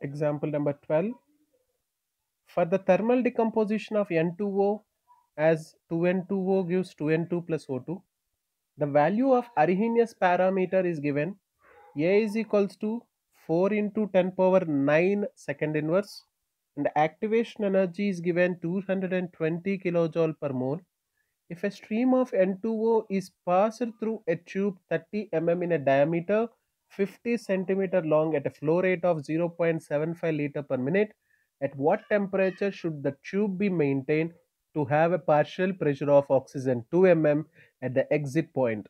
Example number 12. For the thermal decomposition of N2O, as 2N2O gives 2N2 plus O2, the value of Arrhenius parameter is given. A is equals to 4 into 10 power 9 second inverse, and the activation energy is given 220 kilojoule per mole. If a stream of N2O is passed through a tube 30 mm in a diameter, 50 centimeter long at a flow rate of 0.75 liter per minute, at what temperature should the tube be maintained to have a partial pressure of oxygen 2 mm at the exit point?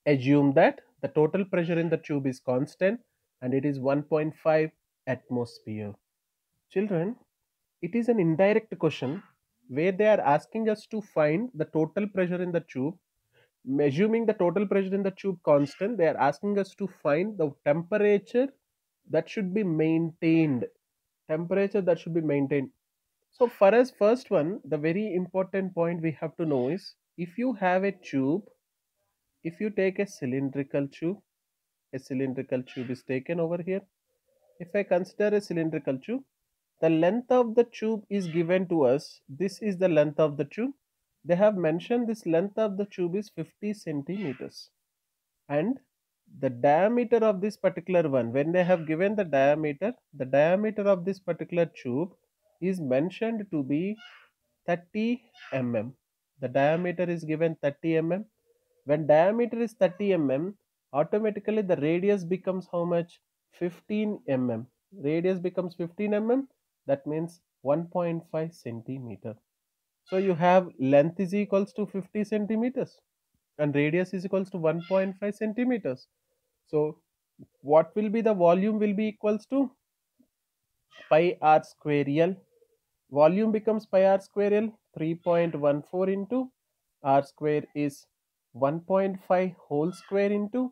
Assume that the total pressure in the tube is constant and it is 1.5 atmosphere. Children, it is an indirect question where they are asking us to find the total pressure in the tube. Assuming the total pressure in the tube constant, they are asking us to find the temperature that should be maintained. Temperature that should be maintained. So for us, first one, the very important point we have to know is, if you have a tube, if you take a cylindrical tube is taken over here. If I consider a cylindrical tube, the length of the tube is given to us. This is the length of the tube. They have mentioned this length of the tube is 50 centimeters. And the diameter of this particular one, when they have given the diameter of this particular tube is mentioned to be 30 mm. The diameter is given 30 mm. When diameter is 30 mm, automatically the radius becomes how much? 15 mm. Radius becomes 15 mm. That means 1.5 centimeter. So you have length is equals to 50 centimeters and radius is equals to 1.5 centimeters. So what will be the volume will be equals to pi r square L. Volume becomes pi r square L, 3.14 into r square is 1.5 whole square into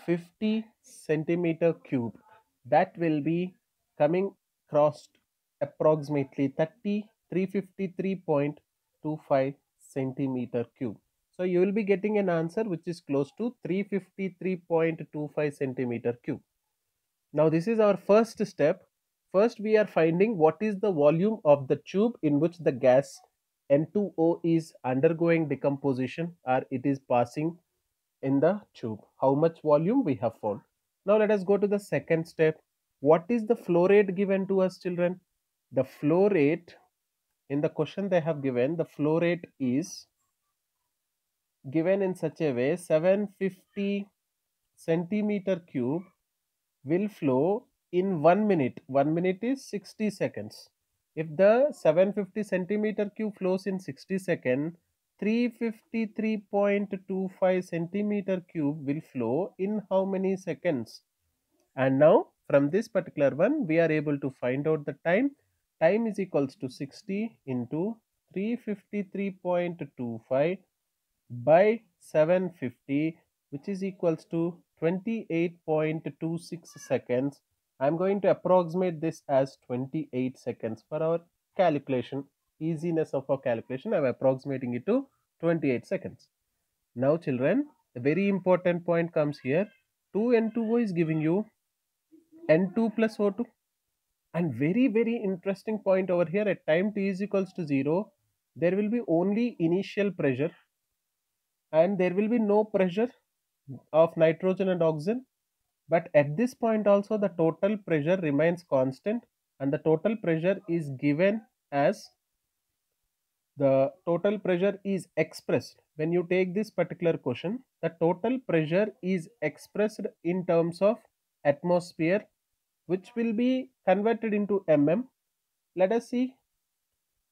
50 centimeter cube. That will be coming across approximately 353.25 centimeter cube. So you will be getting an answer which is close to 353.25 centimeter cube. Now this is our first step. First we are finding what is the volume of the tube in which the gas N2O is undergoing decomposition or it is passing in the tube. How much volume we have found. Now let us go to the second step. What is the flow rate given to us, children? The flow rate in the question they have given, the flow rate is given in such a way: 750 centimeter cube will flow in 1 minute. 1 minute is 60 seconds. If the 750 centimeter cube flows in 60 seconds, 353.25 centimeter cube will flow in how many seconds? And now from this particular one we are able to find out the time. Time is equals to 60 into 353.25 by 750, which is equals to 28.26 seconds. I'm going to approximate this as 28 seconds for our calculation. Easiness of our calculation, I'm approximating it to 28 seconds. Now children, a very important point comes here. 2N2O is giving you N2 plus O2. And very interesting point over here, at time t is equals to 0, there will be only initial pressure and there will be no pressure of nitrogen and oxygen. But at this point also the total pressure remains constant, and the total pressure is given as, the total pressure is expressed when you take this particular question. The total pressure is expressed in terms of atmosphere, which will be converted into mm. Let us see,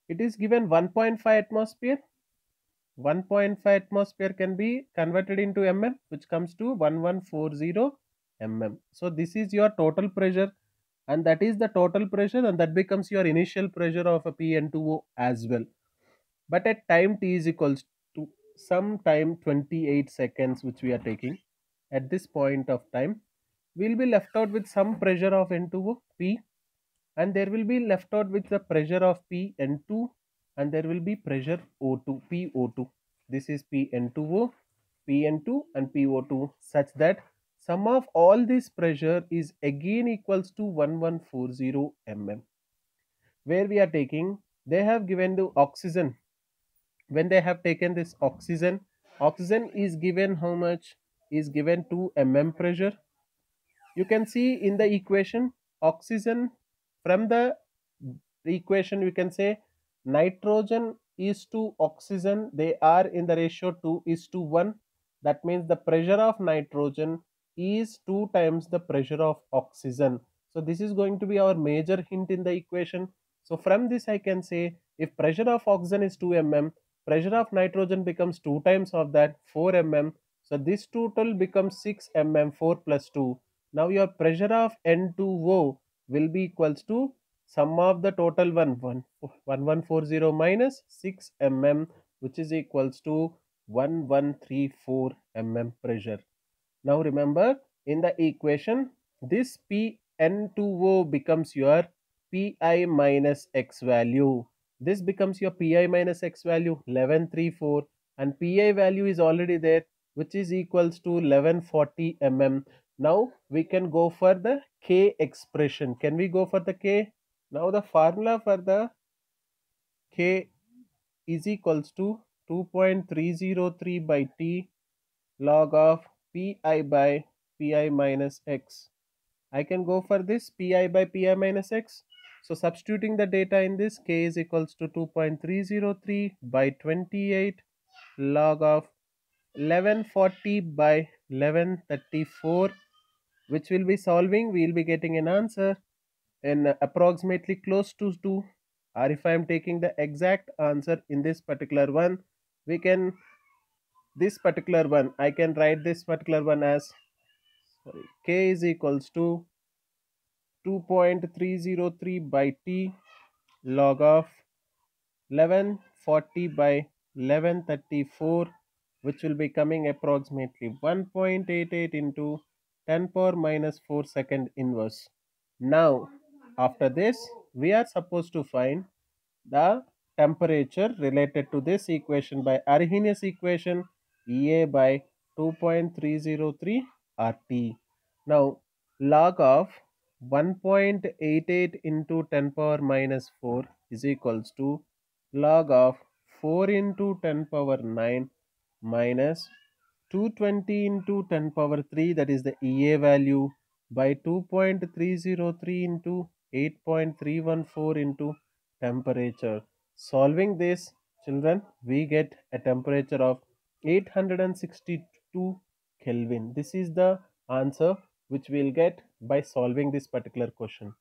it is given 1.5 atmosphere. 1.5 atmosphere can be converted into mm, which comes to 1140 mm. So this is your total pressure, and that is the total pressure, and that becomes your initial pressure of a PN2O as well. But at time t is equals to some time 28 seconds which we are taking, at this point of time we will be left out with some pressure of N2O P, and there will be left out with the pressure of PN2, and there will be pressure O2 PO2. This is PN2O, PN2 and PO2, such that Sum of all this pressure is again equals to 1140 mm. Where we are taking, they have given the oxygen. When they have taken this oxygen is given how much? Is given 2 mm pressure. You can see in the equation oxygen, from the equation we can say nitrogen is to oxygen, they are in the ratio 2:1. That means the pressure of nitrogen is 2 times the pressure of oxygen. So this is going to be our major hint in the equation. So from this I can say if pressure of oxygen is 2 mm, pressure of nitrogen becomes 2 times of that, 4 mm. So this total becomes 6 mm, 4 plus 2. Now your pressure of N2O will be equals to sum of the total 1140 minus 6 mm, which is equals to 1134 mm pressure. Now remember, in the equation this Pn2O becomes your Pi minus X value. This becomes your Pi minus X value 1134, and Pi value is already there, which is equals to 1140 mm. Now we can go for the K expression. Can we go for the K? Now the formula for the K is equals to 2.303 by T log of Pi by Pi minus X. I can go for this Pi by Pi minus X. So substituting the data in this, K is equals to 2.303 by 28 log of 1140 by 1134, which will be solving, we will be getting an answer in approximately close to 2. Or if I am taking the exact answer in this particular one, we can, this particular one, I can write this particular one as, sorry, K is equals to 2.303 by T log of 1140 by 1134, which will be coming approximately 1.88 into 10 power minus 4 second inverse. Now after this we are supposed to find the temperature related to this equation by Arrhenius equation, EA by 2.303 RT. Now log of 1.88 into 10 power minus 4 is equals to log of 4 into 10 power 9 minus 220 into 10 power 3, that is the EA value, by 2.303 into 8.314 into temperature. Solving this, children, we get a temperature of 862 Kelvin. This is the answer which we'll get by solving this particular question.